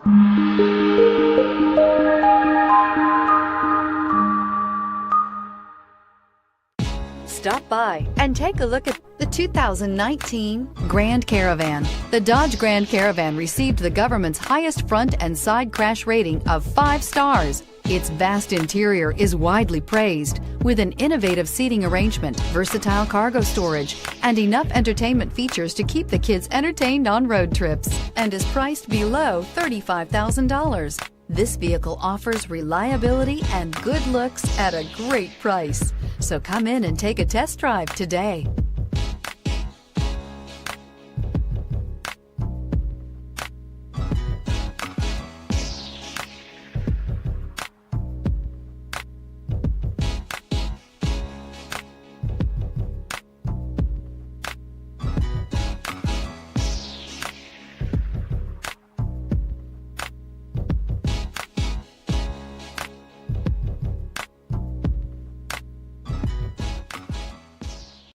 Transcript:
Stop by and take a look at the 2019 Grand Caravan. The Dodge Grand Caravan received the government's highest front and side crash rating of 5 stars. Its vast interior is widely praised, with an innovative seating arrangement, versatile cargo storage, and enough entertainment features to keep the kids entertained on road trips, and is priced below $35,000. This vehicle offers reliability and good looks at a great price. So come in and take a test drive today.